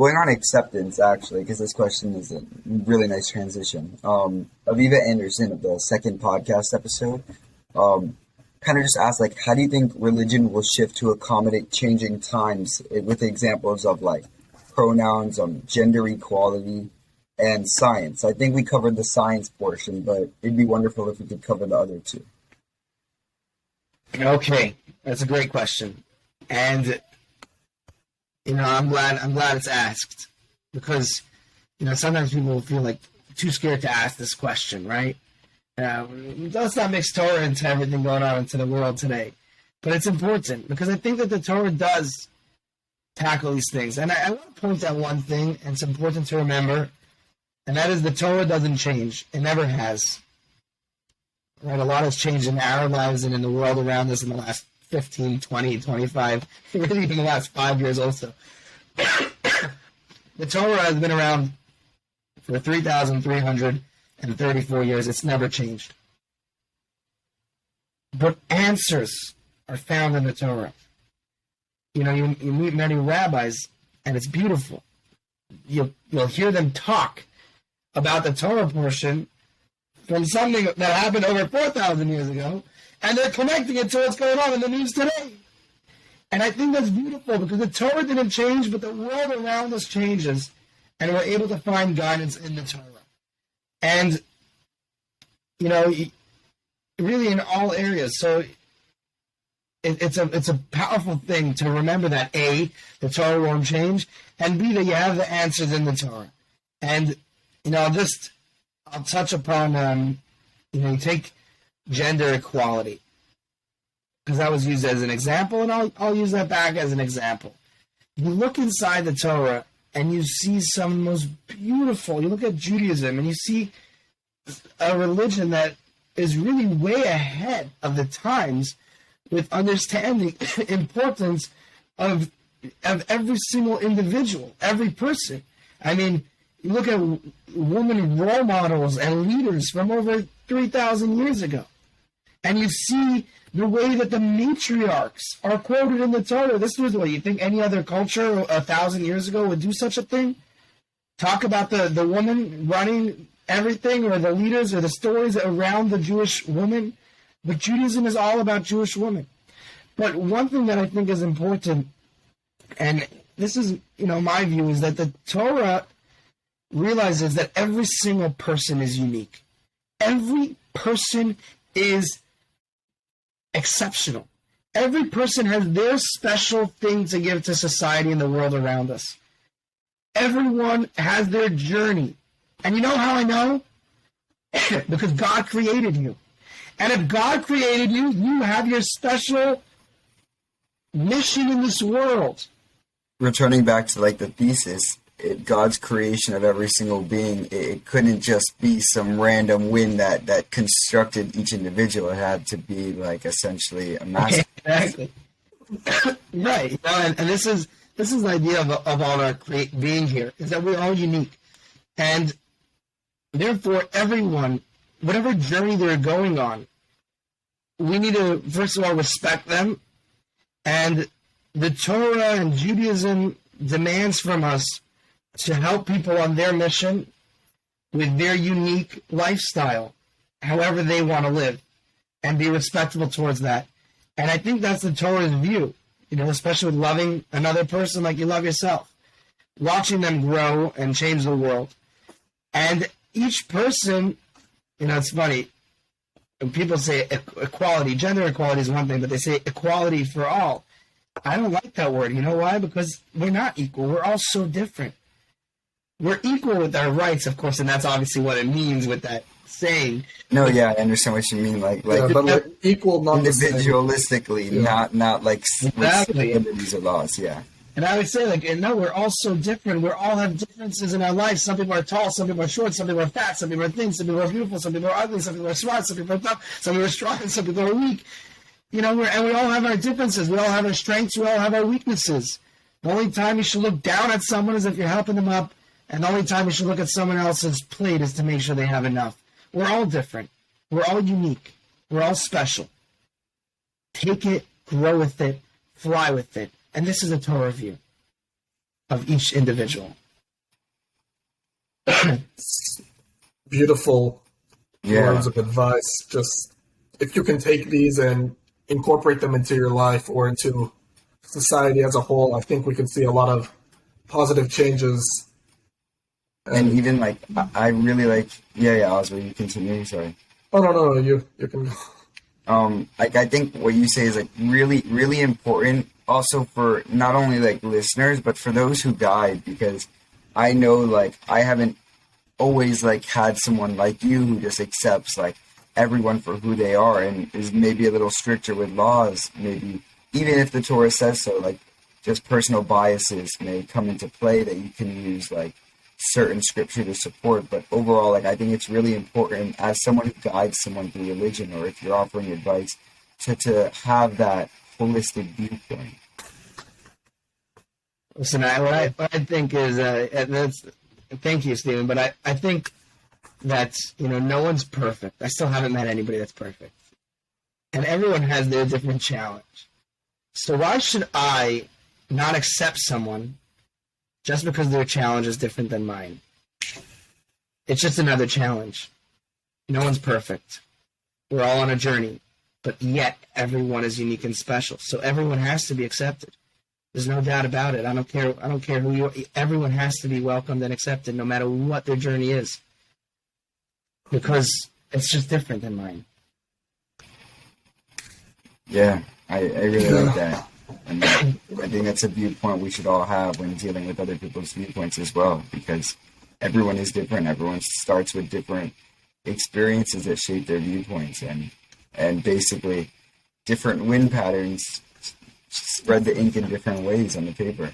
Going on acceptance, actually, because this question is a really nice transition. Aviva Anderson of the second podcast episode kind of just asked, like, how do you think religion will shift to accommodate changing times with examples of, like, pronouns, gender equality, and science? I think we covered the science portion, but it'd be wonderful if we could cover the other two. Okay, that's a great question. And I'm glad it's asked, because sometimes people feel like too scared to ask this question, right? Let's not mix Torah into everything going on into the world today, but it's important because I think that the Torah does tackle these things, and I want to point out one thing, and it's important to remember, and that is the Torah doesn't change; it never has. Right? A lot has changed in our lives and in the world around us in the last 15, 20, 25, really even the last 5 years also. The Torah has been around for 3,334 years. It's never changed. But answers are found in the Torah. You meet many rabbis, and it's beautiful. You'll hear them talk about the Torah portion from something that happened over 4,000 years ago, and they're connecting it to what's going on in the news today. And I think that's beautiful because the Torah didn't change, but the world around us changes, and we're able to find guidance in the Torah. And, really in all areas. So it's a powerful thing to remember that, A, the Torah won't change, and B, that you have the answers in the Torah. And, I'll touch upon, you take gender equality, because that was used as an example, and I'll use that back as an example. You look inside the Torah, and you see some of the most beautiful, you look at Judaism, and you see a religion that is really way ahead of the times with understanding the importance of every single individual, every person. I mean, you look at women role models and leaders from over 3,000 years ago, and you see the way that the matriarchs are quoted in the Torah. This was what you think any other culture 1,000 years ago would do such a thing? Talk about the woman running everything, or the leaders, or the stories around the Jewish woman. But Judaism is all about Jewish women. But one thing that I think is important, and this is, my view, is that the Torah realizes that every single person is unique. Every person is exceptional. Every person has their special thing to give to society and the world around us. Everyone has their journey. And you know how I know? Because God created you. And if God created you, you have your special mission in this world. Returning back to the thesis, God's creation of every single being, it couldn't just be some random wind that constructed each individual. It had to be essentially a master. Exactly. Right. And this is the idea of all our being here, is that we're all unique. And therefore, everyone, whatever journey they're going on, we need to, first of all, respect them. And the Torah and Judaism demands from us to help people on their mission with their unique lifestyle, however they want to live, and be respectful towards that. And I think that's the Torah's view, especially with loving another person like you love yourself, watching them grow and change the world. And each person, it's funny, when people say equality, gender equality is one thing, but they say equality for all. I don't like that word. You know why? Because we're not equal. We're all so different. We're equal with our rights, of course, and that's obviously what it means with that saying. No, yeah, I understand what you mean. But we're equal, not individualistically, not like exactly. Liberties or laws. Yeah. And I would say, no, we're all so different. We all have differences in our lives. Some people are tall, some people are short, some people are fat, some people are thin, some people are beautiful, some people are ugly, some people are smart, some people are tough, some people are strong, and some people are weak. And we all have our differences. We all have our strengths. We all have our weaknesses. The only time you should look down at someone is if you're helping them up. And the only time you should look at someone else's plate is to make sure they have enough. We're all different. We're all unique. We're all special. Take it, grow with it, fly with it. And this is a Torah view. of each individual. Beautiful Yeah. words of advice. Just if you can take these and incorporate them into your life or into society as a whole, I think we can see a lot of positive changes. And even like I really like Oscar, you continue, sorry. Oh no, you can. Like I think what you say is like really, really important also for not only like listeners, but for those who guide, because I know like I haven't always like had someone like you who just accepts like everyone for who they are and is maybe a little stricter with laws, maybe even if the Torah says so, like just personal biases may come into play that you can use like certain scripture to support. But overall, like I think it's really important as someone who guides someone through religion, or if you're offering advice, to have that holistic viewpoint. Listen, what I think is that's thank you, Stephen. But I think that no one's perfect. I still haven't met anybody that's perfect, and everyone has their different challenge. So why should I not accept someone just because their challenge is different than mine? It's just another challenge. No one's perfect. We're all on a journey, but yet everyone is unique and special. So everyone has to be accepted. There's no doubt about it. I don't care who you are. Everyone has to be welcomed and accepted, no matter what their journey is, because it's just different than mine. Yeah, I really like that. And I think that's a viewpoint we should all have when dealing with other people's viewpoints as well, because everyone is different. Everyone starts with different experiences that shape their viewpoints, and basically different wind patterns spread the ink in different ways on the paper.